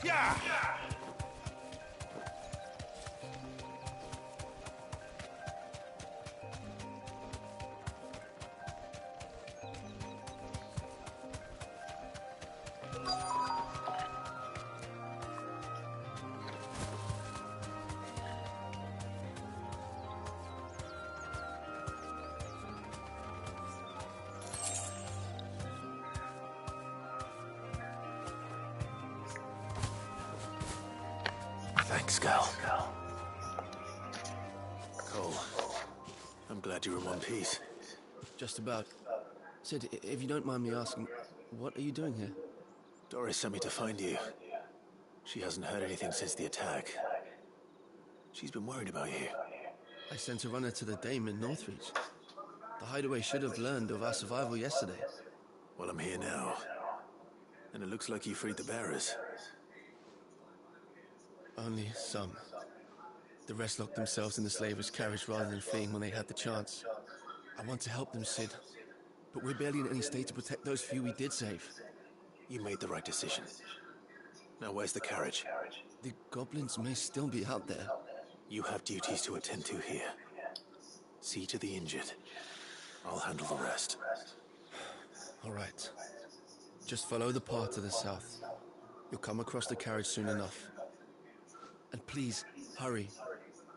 Yeah! Thanks, Cal. Cole, I'm glad you're in one piece. Just about. Sid, if you don't mind me asking, what are you doing here? Doris sent me to find you. She hasn't heard anything since the attack. She's been worried about you. I sent a runner to the Dame in Northreach. The hideaway should have learned of our survival yesterday. Well, I'm here now. And it looks like you freed the bearers. Only some. The rest locked themselves in the slaver's carriage rather than fleeing when they had the chance. I want to help them, Sid. But we're barely in any state to protect those few we did save. You made the right decision. Now where's the carriage? The goblins may still be out there. You have duties to attend to here. See to the injured. I'll handle the rest. All right. Just follow the path to the south. You'll come across the carriage soon enough. And please, hurry.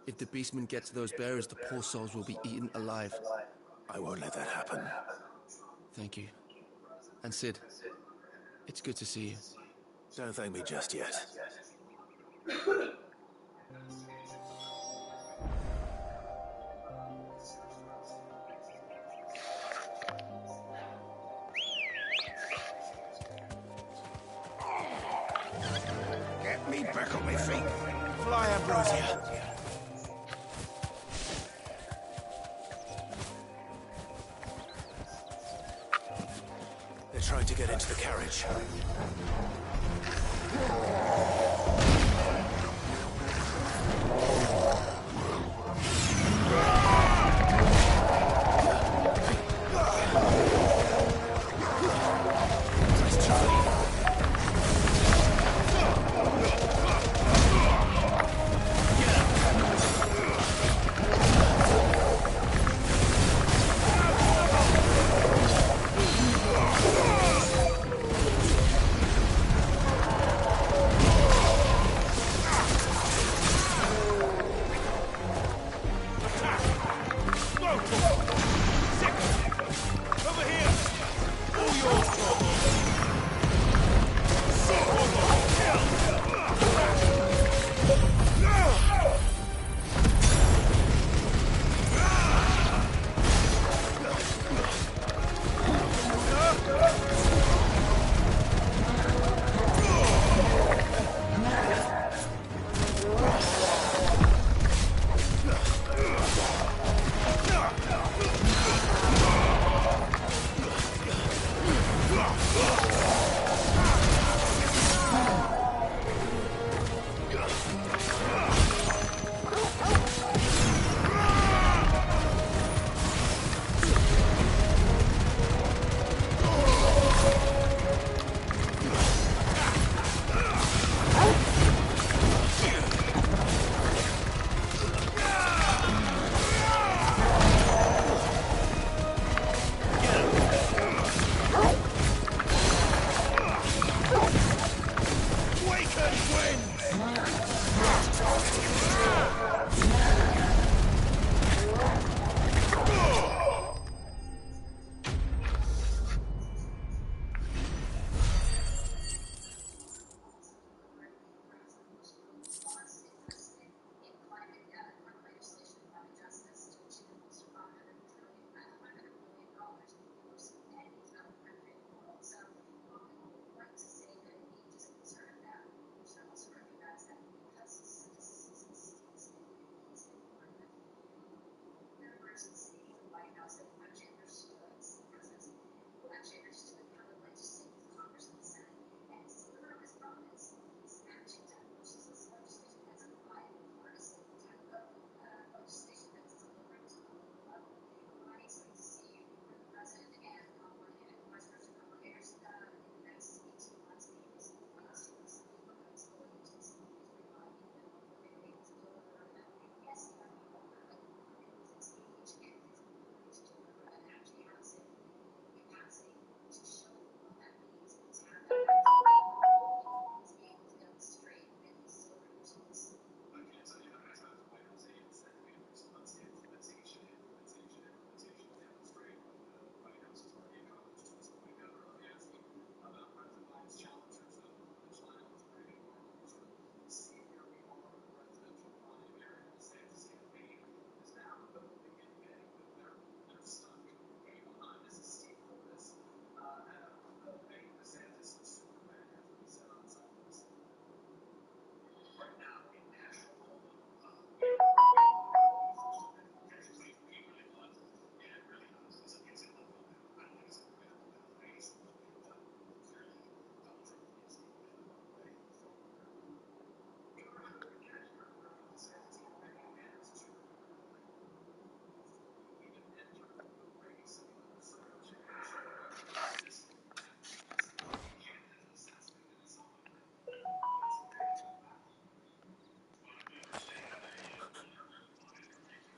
If the beastmen get to those bearers, the poor souls will be eaten alive. I won't let that happen. Thank you. And Sid, it's good to see you. Don't thank me just yet. Get me back on my feet. Fly, Ambrosia. They're trying to get into the carriage.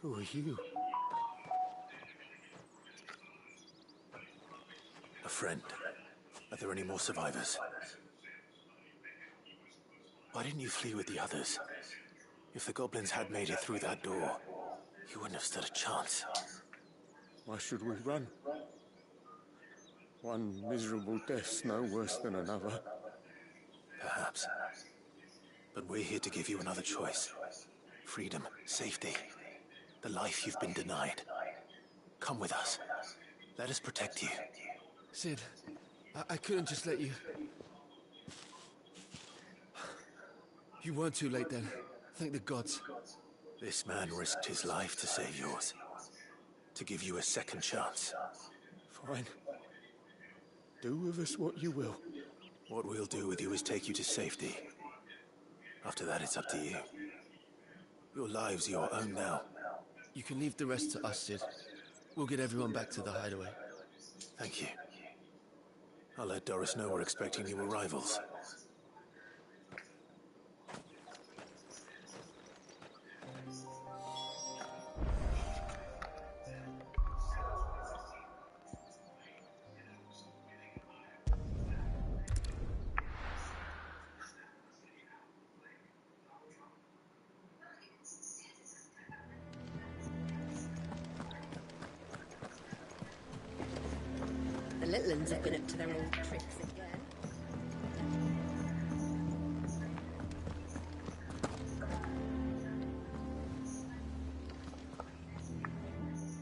Who are you? A friend. Are there any more survivors? Why didn't you flee with the others? If the goblins had made it through that door, you wouldn't have stood a chance. Why should we run? One miserable death's no worse than another. Perhaps. But we're here to give you another choice. Freedom, safety, the life you've been denied. Come with us. Let us protect you. Sid, I couldn't just let you... You weren't too late then. Thank the gods. This man risked his life to save yours. To give you a second chance. Fine. Do with us what you will. What we'll do with you is take you to safety. After that, it's up to you. Your lives are your own now. You can leave the rest to us, Sid. We'll get everyone back to the hideaway. Thank you. I'll let Doris know we're expecting new arrivals. The little ones have been up to their old tricks again.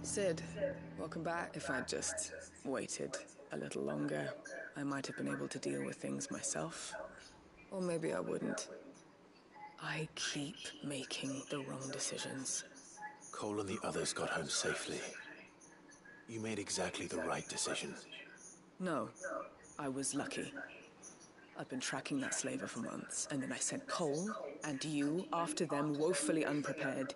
Sid, welcome back. If I'd just waited a little longer, I might have been able to deal with things myself. Or maybe I wouldn't. I keep making the wrong decisions. Cole and the others got home safely. You made exactly the right decision. No, I was lucky. I've been tracking that slaver for months, and then I sent Cole and you after them woefully unprepared.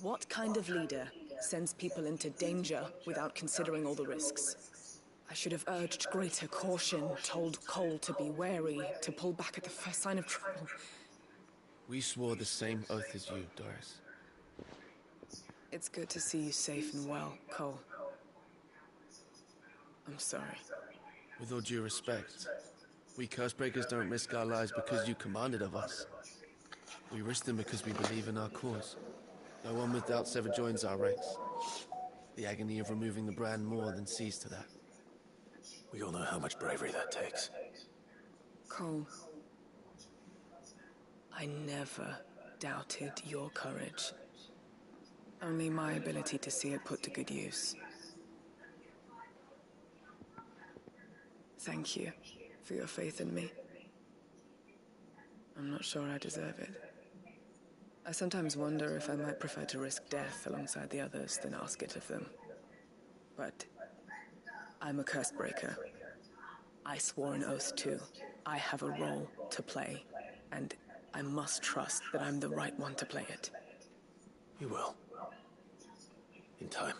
What kind of leader sends people into danger without considering all the risks? I should have urged greater caution, told Cole to be wary, to pull back at the first sign of trouble. We swore the same oath as you, Doris. It's good to see you safe and well, Cole. I'm sorry. With all due respect, we Cursebreakers don't risk our lives because you commanded of us. We risk them because we believe in our cause. No one without sever joins our ranks. The agony of removing the brand more than sees to that. We all know how much bravery that takes. Cole, I never doubted your courage. Only my ability to see it put to good use. Thank you for your faith in me. I'm not sure I deserve it. I sometimes wonder if I might prefer to risk death alongside the others than ask it of them. But I'm a Cursebreaker. I swore an oath too. I have a role to play, and I must trust that I'm the right one to play it. You will. In time.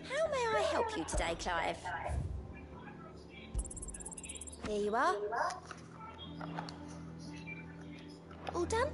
How may I help you today, Clive? Here you are. All done?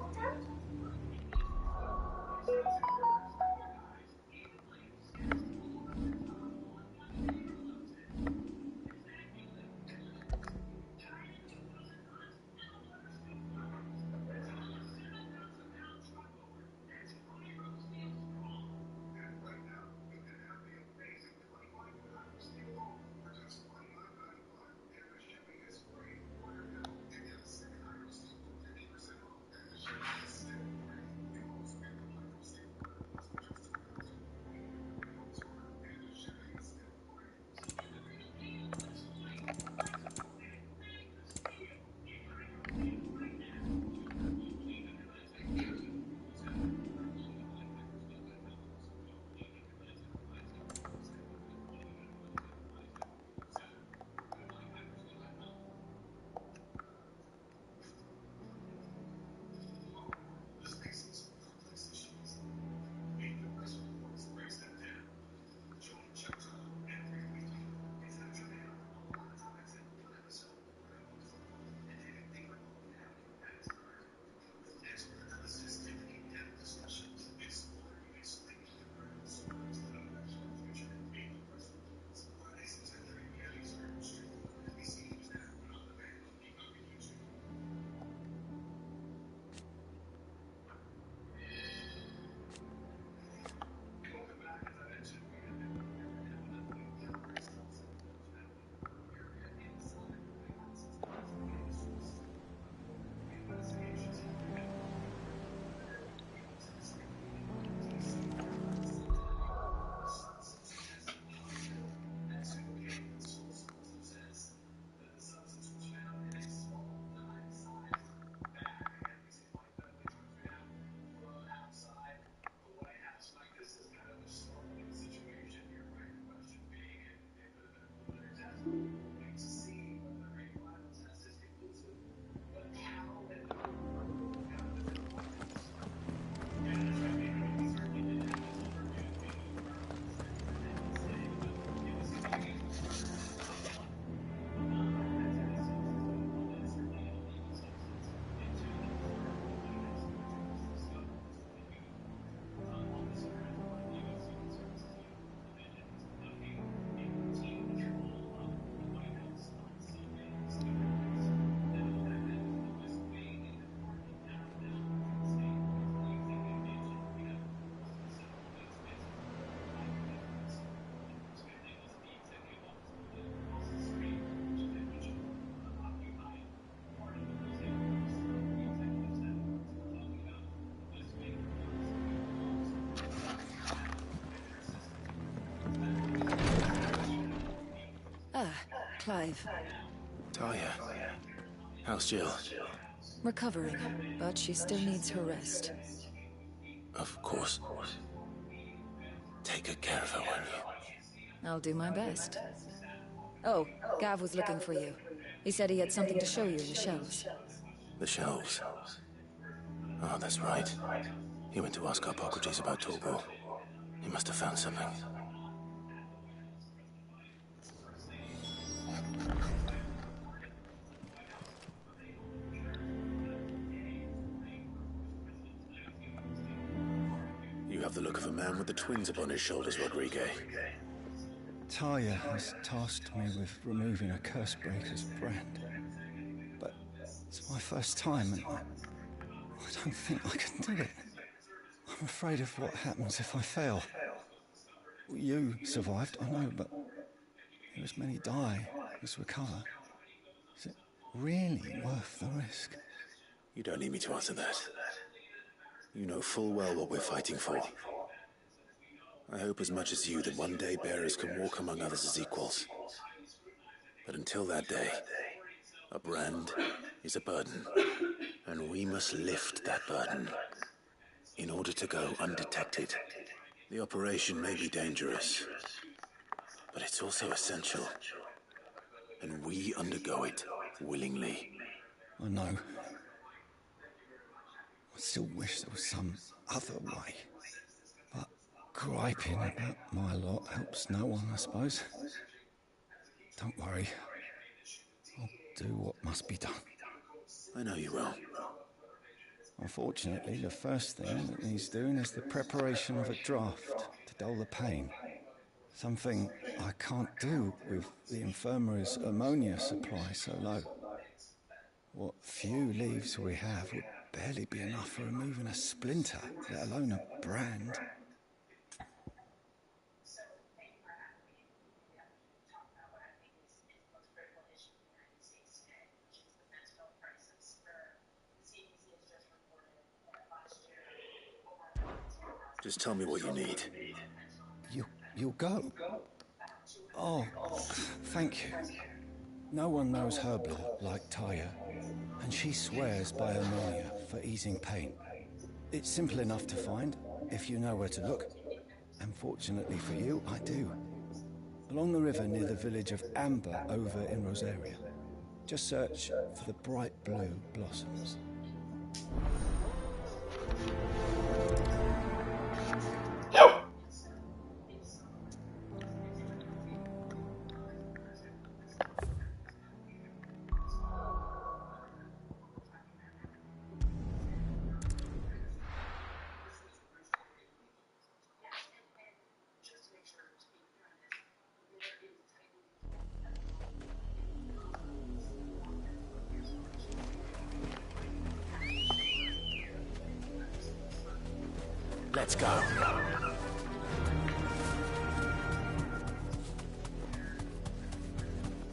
Clive. Talia. How's Jill? Recovering, but she still needs her rest. Of course. Take good care of her, won't you? I'll do my best. Oh, Gav was looking for you. He said he had something to show you in the shelves. The shelves? Oh, that's right. He went to ask Hippocrates about Torgal. He must have found something. You have the look of a man with the twins upon his shoulders, Rodrigue. Talia has tasked me with removing a Cursebreaker's brand. But it's my first time, and I don't think I can do it. I'm afraid of what happens if I fail. You survived, I know, but as many die as recover. Is it really worth the risk? You don't need me to answer that. You know full well what we're fighting for. I hope as much as you that one day bearers can walk among others as equals. But until that day, a brand is a burden, and we must lift that burden in order to go undetected. The operation may be dangerous, but it's also essential, and we undergo it willingly. I know. I still wish there was some other way. But griping about my lot helps no one, I suppose. Don't worry. I'll do what must be done. I know you will. Unfortunately, the first thing that needs doing is the preparation of a draft to dull the pain. Something I can't do with the infirmary's ammonia supply so low. What few leaves we have would barely be enough for removing a splinter, let alone a brand. Just tell me what you need. You'll go? Oh, thank you. No one knows her blood like Talia, and she swears by ammonia for easing pain. It's simple enough to find, if you know where to look. And fortunately for you, I do. Along the river near the village of Amber over in Rosaria. Just search for the bright blue blossoms. Let's go.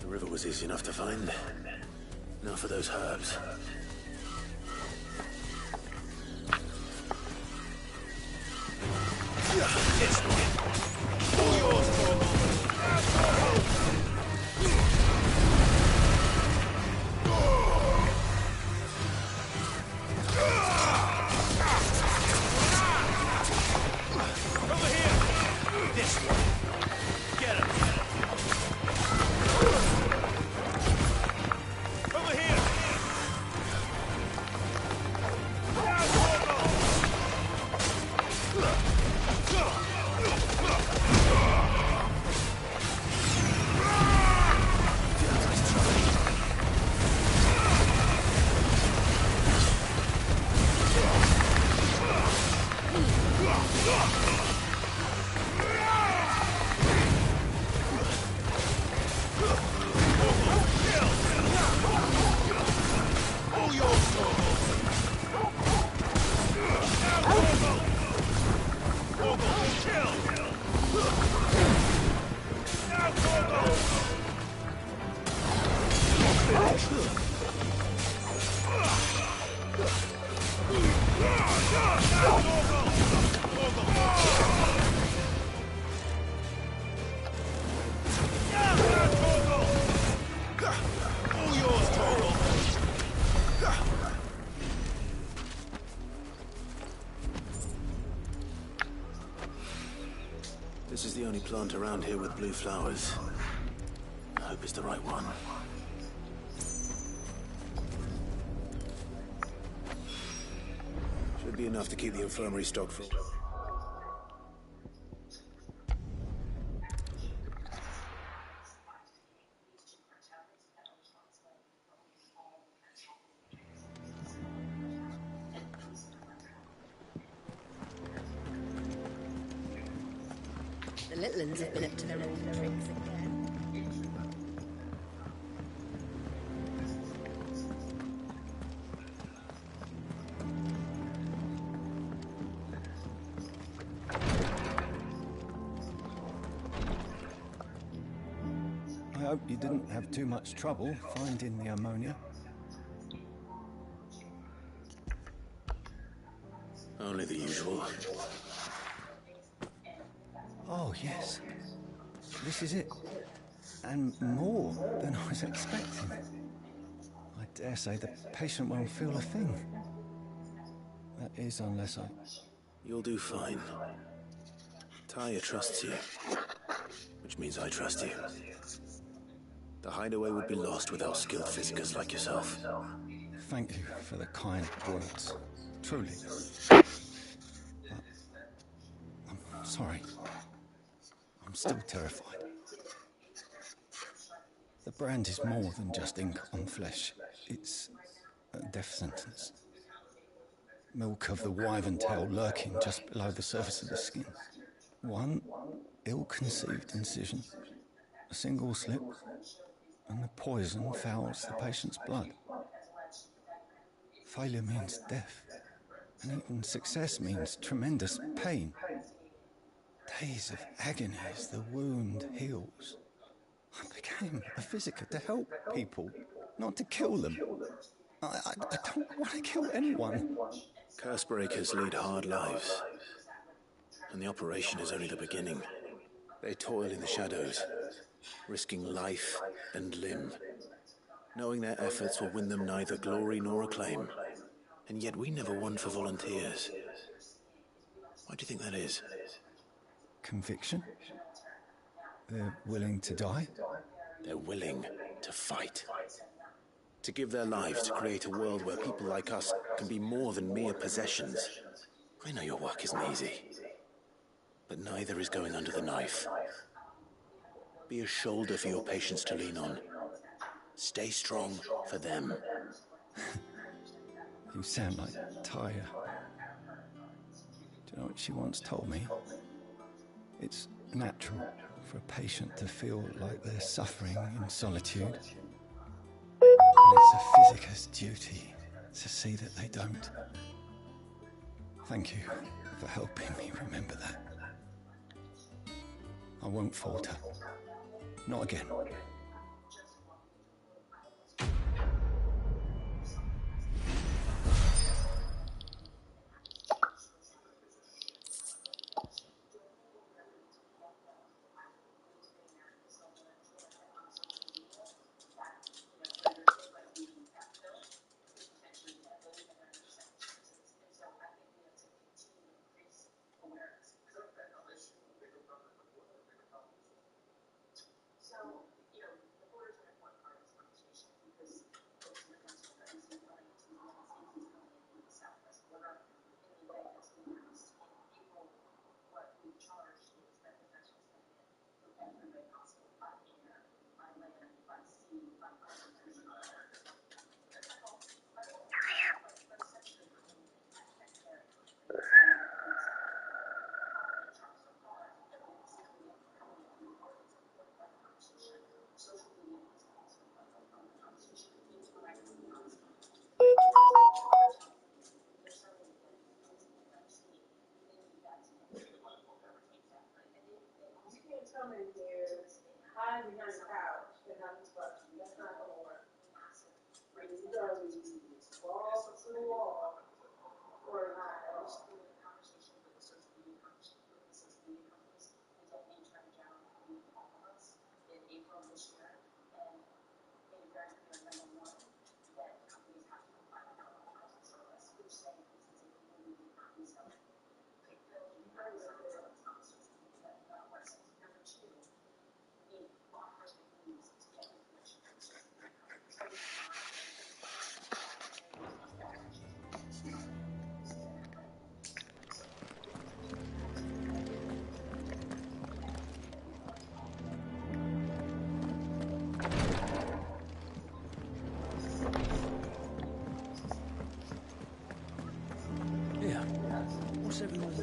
The river was easy enough to find. Now for those herbs. This is the only plant around here with blue flowers. I hope it's the right one. Should be enough to keep the infirmary stocked for... The little ones have been up to their old tricks again. I hope you didn't have too much trouble finding the ammonia. Only the usual. Oh, yes. This is it. And more than I was expecting. I dare say the patient won't feel a thing. That is, unless I... You'll do fine. Taya trusts you. Which means I trust you. The hideaway would be lost without skilled physicers like yourself. Thank you for the kind words. Truly. But I'm sorry. I'm still terrified. The brand is more than just ink on flesh. It's a death sentence. Milk of the wyvern tail lurking just below the surface of the skin. One ill-conceived incision, a single slip, and the poison fouls the patient's blood. Failure means death, and even success means tremendous pain. Days of agony as the wound heals. I became a physiker to help people, not to kill them. I don't want to kill anyone. Curse breakers lead hard lives, and the operation is only the beginning. They toil in the shadows, risking life and limb, knowing their efforts will win them neither glory nor acclaim. And yet we never won for volunteers. Why do you think that is? Conviction? They're willing to die? They're willing to fight. To give their lives to create a world where people like us can be more than mere possessions. I know your work isn't easy, but neither is going under the knife. Be a shoulder for your patients to lean on. Stay strong for them. You sound like Taya. Do you know what she once told me? It's natural for a patient to feel like they're suffering in solitude. And it's a physicist's duty to see that they don't. Thank you for helping me remember that. I won't falter. Not again.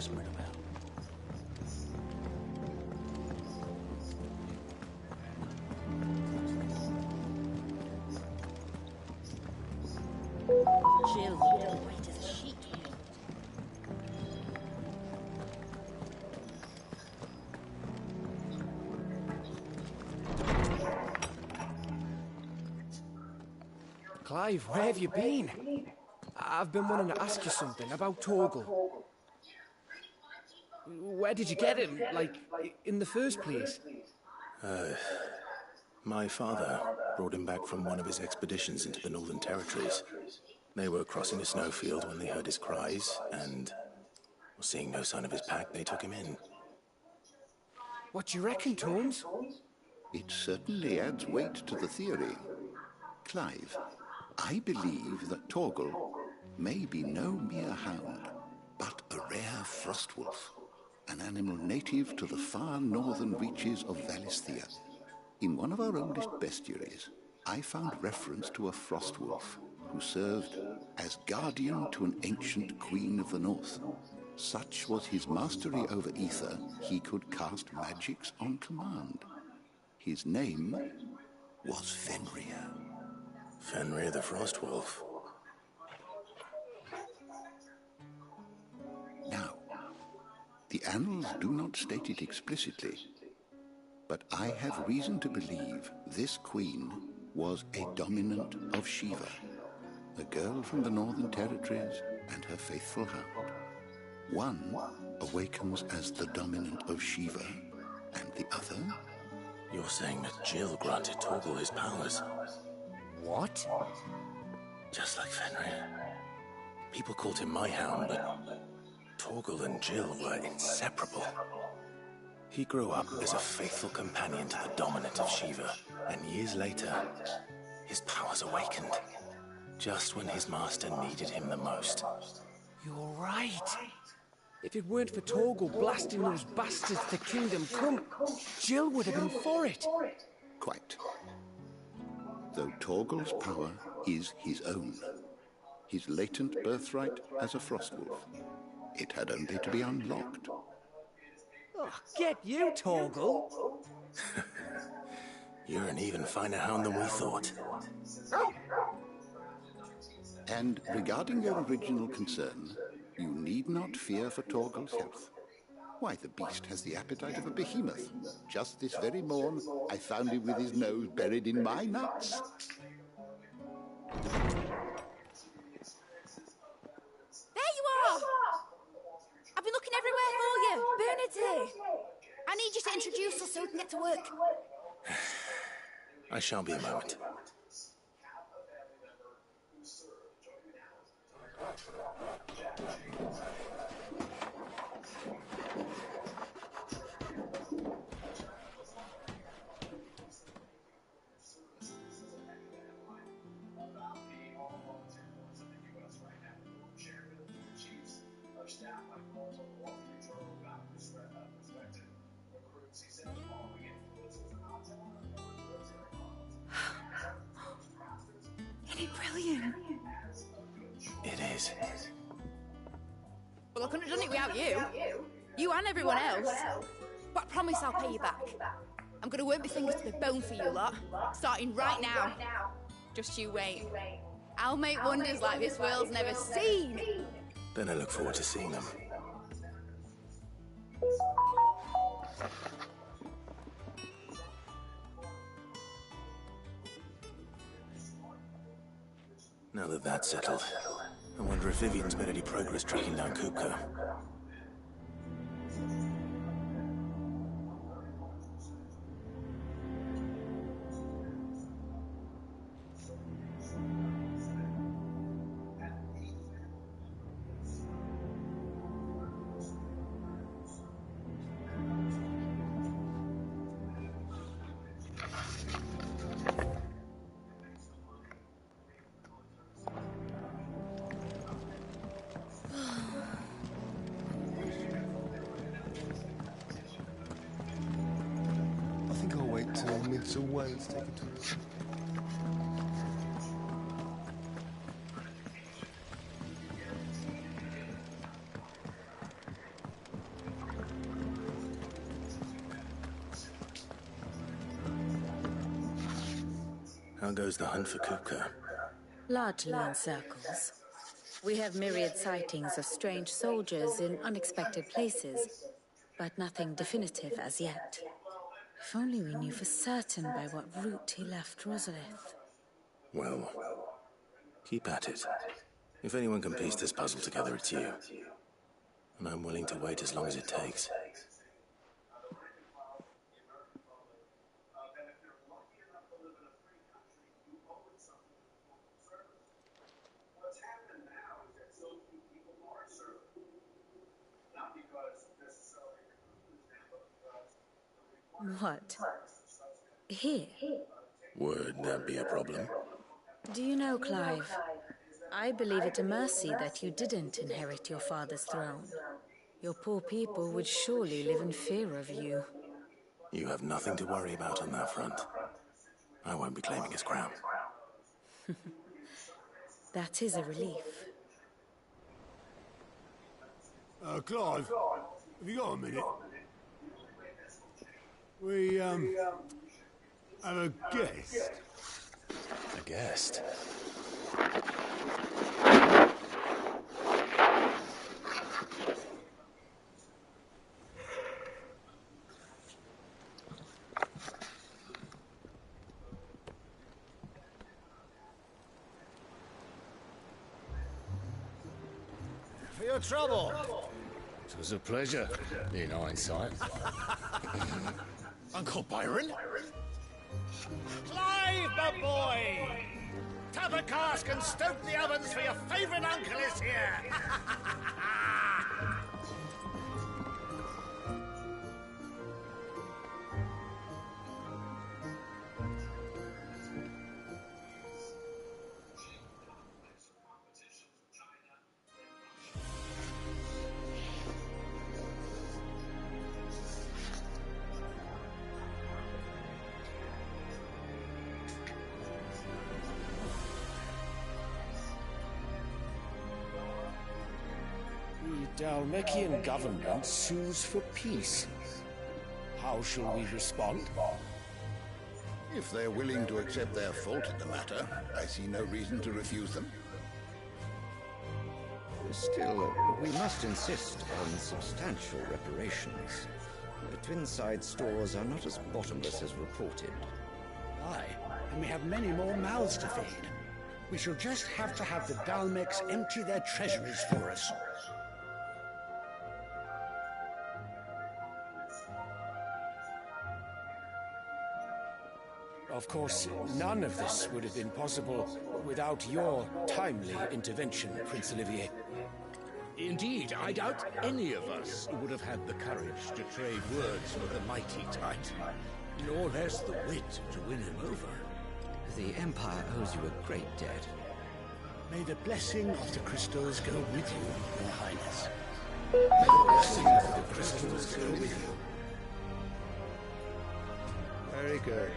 whispering about? Jill, white as a sheet. Clive, where have you been? I've been wanting to ask you something about Torgal. Where did you get him, like, in the first place? My father brought him back from one of his expeditions into the Northern Territories. They were crossing a snowfield when they heard his cries, and seeing no sign of his pack, they took him in. What do you reckon, Tomes? It certainly adds weight to the theory. Clive, I believe that Torgal may be no mere hound, but a rare frostwolf, an animal native to the far northern reaches of Valisthea. In one of our oldest bestiaries, I found reference to a frostwolf who served as guardian to an ancient queen of the north. Such was his mastery over ether, he could cast magics on command. His name was Fenrir. Fenrir the Frostwolf. Now, the annals do not state it explicitly, but I have reason to believe this queen was a dominant of Shiva, a girl from the Northern Territories and her faithful hound. One awakens as the dominant of Shiva, and the other... You're saying that Jill granted Torgal his powers? What? Just like Fenrir. People called him my hound, but Torgal and Jill were inseparable. He grew up as a faithful companion to the dominant of Shiva, and years later, his powers awakened, just when his master needed him the most. You're right. If it weren't for Torgal blasting those bastards to Kingdom Come, Jill would have been for it. Quite. Though Torgal's power is his own, his latent birthright as a frostwolf, it had only to be unlocked. Oh, get you, Torgal! You're an even finer hound than we thought. And regarding your original concern, you need not fear for Torgal's health. Why, the beast has the appetite of a behemoth. Just this very morn, I found him with his nose buried in my nuts. There you are! I've been looking everywhere for you. Bernard's here. I need you to introduce us so we can get to work. I shall be a moment. Isn't it brilliant? It is. Well, I couldn't have done it without you. You and everyone else. But I promise I'll pay you back. I'm going to work my fingers to the bone for you lot, starting right now. Just you wait. I'll make wonders like this world's never seen. Then I look forward to seeing them. Now that that's settled, I wonder if Vivian's made any progress tracking down Kupka. I think I'll wait till Mid's away to take a tour. How goes the hunt for Kupka? Largely in circles. We have myriad sightings of strange soldiers in unexpected places, but nothing definitive as yet. If only we knew for certain by what route he left Rosalith. Well, keep at it. If anyone can piece this puzzle together, it's you. And I'm willing to wait as long as it takes. What? Here? Would that be a problem? Do you know, Clive, I believe it a mercy that you didn't inherit your father's throne. Your poor people would surely live in fear of you. You have nothing to worry about on that front. I won't be claiming his crown. That is a relief. Clive, have you got a minute? We, have a guest. A guest? For your trouble. It was a pleasure, in hindsight. Uncle Byron? Clive, my boy! Tap a cask and stoke the ovens for your favourite uncle is here! The Dalmekian government sues for peace. How shall we respond? If they're willing to accept their fault in the matter, I see no reason to refuse them. Still, we must insist on substantial reparations. The Twinside stores are not as bottomless as reported. Aye, and we have many more mouths to feed. We shall just have to have the Dalmecs empty their treasuries for us. Of course, none of this would have been possible without your timely intervention, Prince Olivier. Indeed, I doubt any of us would have had the courage to trade words with the mighty Titan, nor less the wit to win him over. The Empire owes you a great debt. May the blessing of the crystals go with you, Your Highness. May the blessing of the crystals go with you. Very good.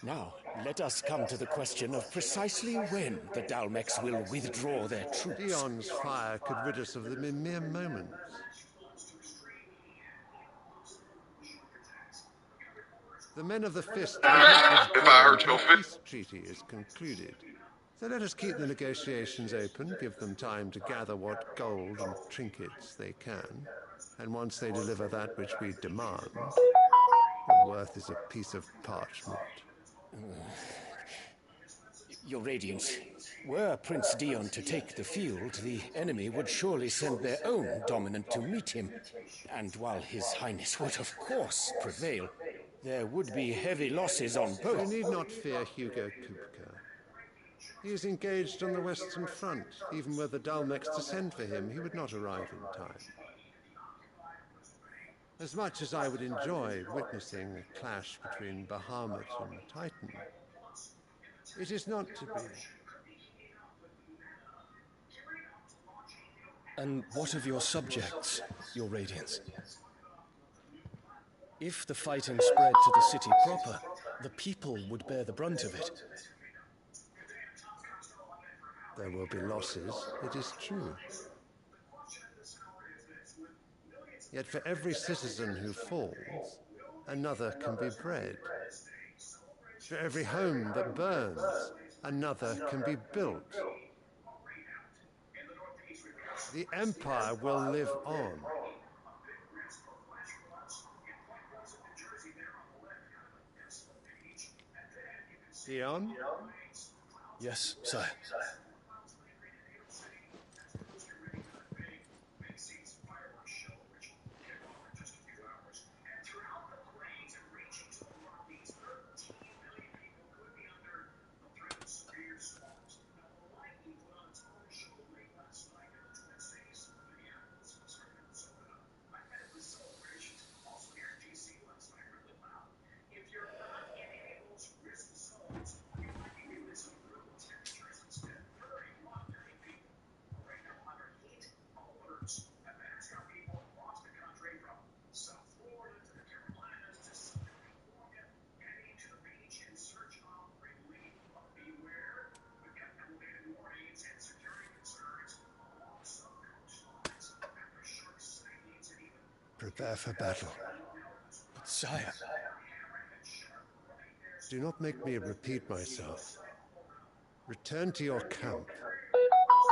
Now, let us come to the question of precisely when the Dalmecs will withdraw their troops. Dion's fire could rid us of them in mere moments. The men of the Fist If I heard your the peace treaty is concluded. So let us keep the negotiations open, give them time to gather what gold and trinkets they can, and once they deliver that which we demand, the worth is a piece of parchment. Your Radiance, were Prince Dion to take the field, the enemy would surely send their own dominant to meet him. And while His Highness would of course prevail, there would be heavy losses on both. We need not fear Hugo Kupka. He is engaged on the Western Front. Even were the Dalmecs to send for him, he would not arrive in time. As much as I would enjoy witnessing a clash between Bahamut and Titan, it is not to be. And what of your subjects, Your Radiance? If the fighting spread to the city proper, the people would bear the brunt of it. There will be losses, it is true. Yet for every citizen who falls, another can be bred. For every home that burns, another can be built. The Empire will live on. Dion? Yes, sire. Prepare for battle. But sire... Do not make me repeat myself. Return to your camp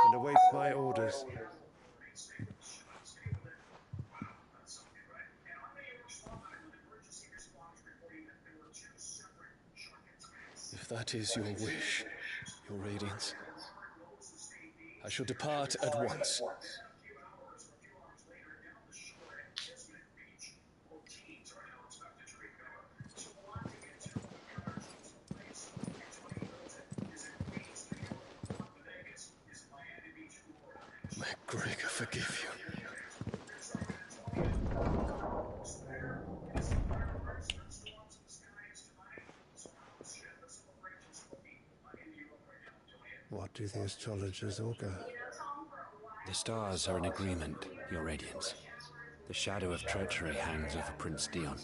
and await my orders. If that is your wish, your Radiance, I shall depart at once. May Gregor forgive you. What do the astrologers augur? The stars are in agreement, Your Radiance. The shadow of treachery hangs over Prince Dion.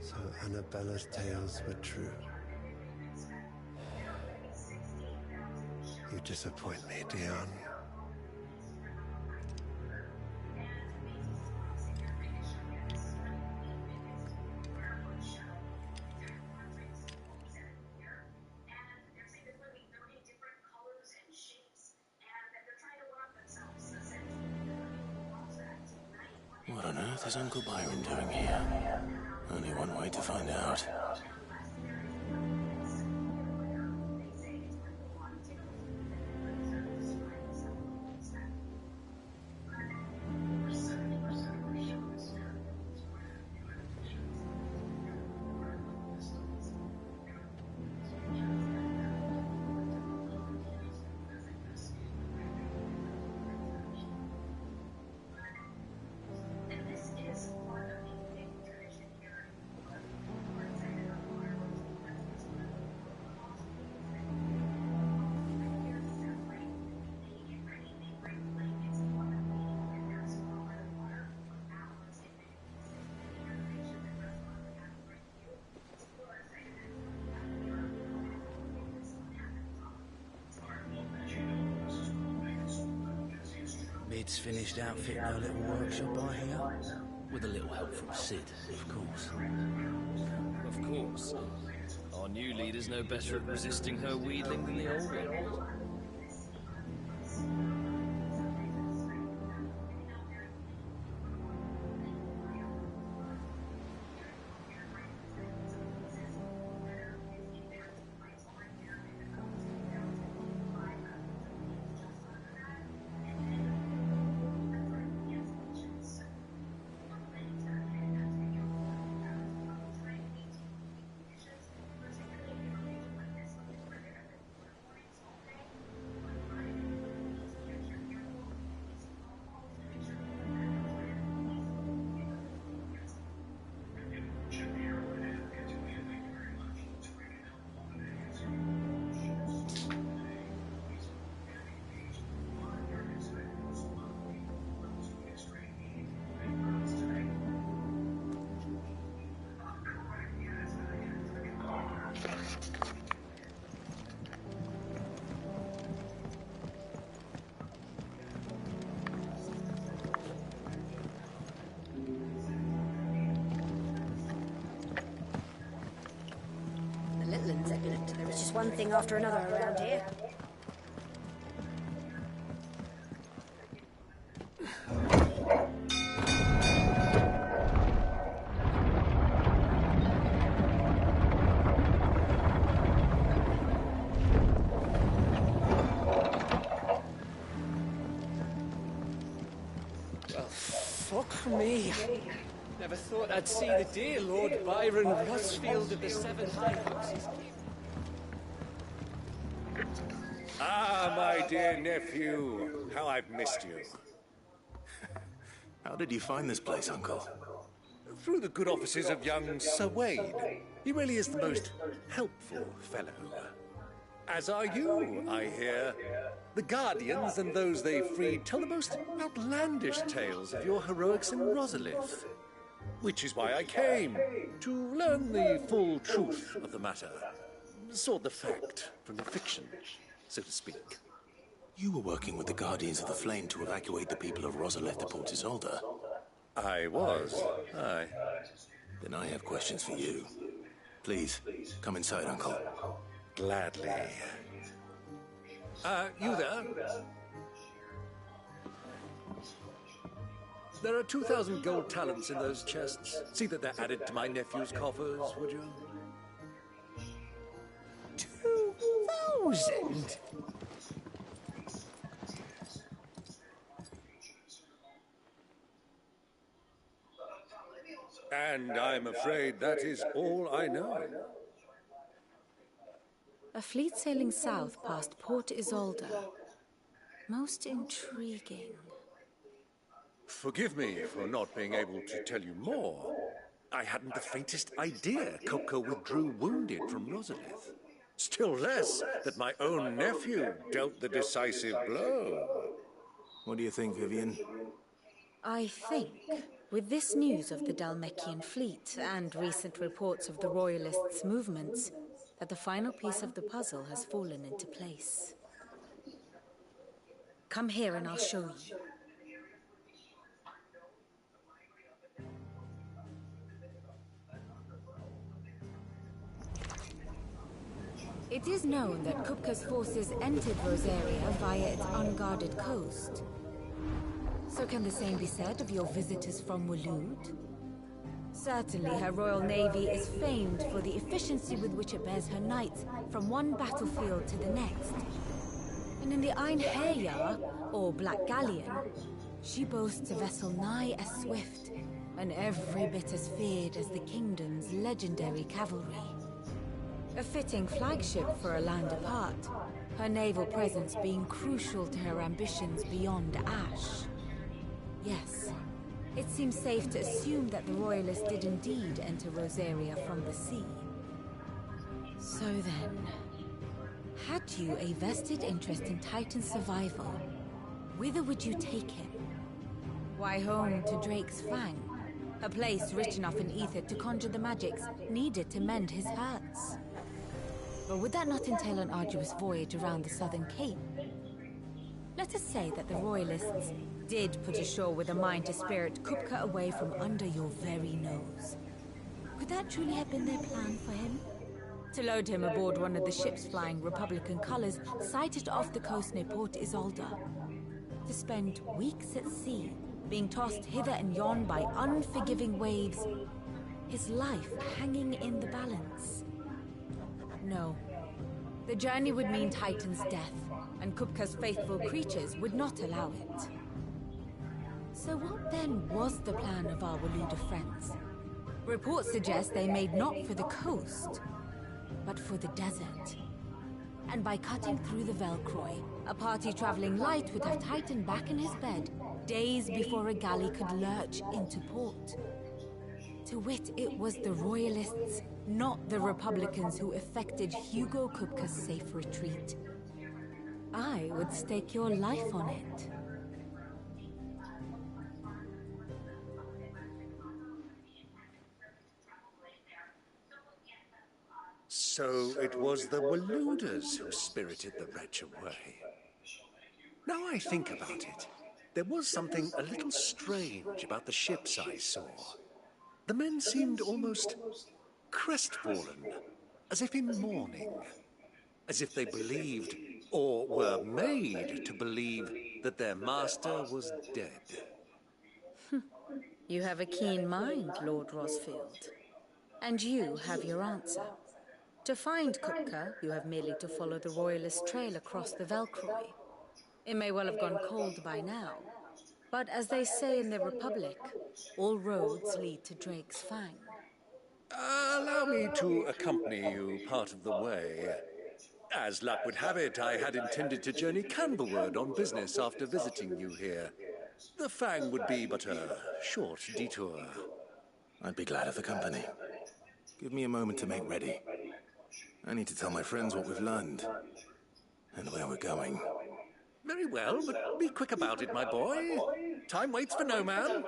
So Annabella's tales were true. You disappoint me, Dion. What on earth is Uncle Byron doing here? Only one way to find out. Mid's finished outfitting her little workshop, I hear. With a little help from Sid, of course. Of course. Our new leader's no better at resisting her wheedling than the old one. wetlands. There is just one thing after another around here. Fuck me. Never thought I'd see the dear Lord Byron Rossfield of the Seven High Houses. Ah, my dear nephew. How I've missed you. How did you find this place, Uncle? Through the good offices of young Sir Wade. He really is the most helpful fellow. As are you, I hear. The Guardians and those they freed tell the most outlandish tales of your heroics in Rosalith. Which is why I came, to learn the full truth of the matter. Sort the fact from the fiction, so to speak. You were working with the Guardians of the Flame to evacuate the people of Rosalith to Port Isolde. I was, aye. Then I have questions for you. Please, come inside, Uncle. Gladly. You there? There are 2,000 gold talents in those chests. See that they're added to my nephew's coffers, would you? 2,000? And I'm afraid that is all I know. A fleet sailing south past Port Isolde. Most intriguing. Forgive me for not being able to tell you more. I hadn't the faintest idea Kopka withdrew wounded from Rosalith. Still less that my own nephew dealt the decisive blow. What do you think, Vivian? I think, with this news of the Dhalmekian fleet and recent reports of the Royalists' movements, that the final piece of the puzzle has fallen into place. Come here and I'll show you. It is known that Kupka's forces entered Rosaria via its unguarded coast. So can the same be said of your visitors from Waloed? Certainly, her royal navy is famed for the efficiency with which it bears her knights from one battlefield to the next. And in the Einherjar, or Black Galleon, she boasts a vessel nigh as swift and every bit as feared as the kingdom's legendary cavalry. A fitting flagship for a land apart, her naval presence being crucial to her ambitions beyond Ash. Yes. It seems safe to assume that the Royalists did indeed enter Rosaria from the sea. So then, had you a vested interest in Titan's survival, whither would you take him? Why, home to Drake's Fang, a place rich enough in ether to conjure the magics needed to mend his hurts. Or would that not entail an arduous voyage around the southern cape? Let us say that the Royalists did put ashore with a mind to spirit Kupka away from under your very nose. Could that truly have been their plan for him? To load him aboard one of the ships flying Republican colors sighted off the coast near Port Isolde. To spend weeks at sea, being tossed hither and yon by unforgiving waves, his life hanging in the balance. No. The journey would mean Titan's death, and Kupka's faithful creatures would not allow it. So what then was the plan of our Waloed friends? Reports suggest they made not for the coast, but for the desert. And by cutting through the Velcroy, a party traveling light would have Titan back in his bed days before a galley could lurch into port. To wit, it was the Royalists, not the Republicans, who effected Hugo Kupka's safe retreat. I would stake your life on it. So it was the Waloeders who spirited the wretch away. Now I think about it, there was something a little strange about the ships I saw. The men seemed almost crestfallen, as if in mourning, as if they believed, or were made to believe, that their master was dead. You have a keen mind, Lord Rosfield. And you have your answer. To find Kupka, you have merely to follow the Royalist trail across the Velcroy. It may well have gone cold by now, but as they say in the Republic, all roads lead to Drake's Fang. Allow me to accompany you part of the way. As luck would have it, I had intended to journey Camberward on business after visiting you here. The Fang would be but a short detour. I'd be glad of the company. Give me a moment to make ready. I need to tell my friends what we've learned, and where we're going. Very well, but be quick about it, my boy. Time waits for no man.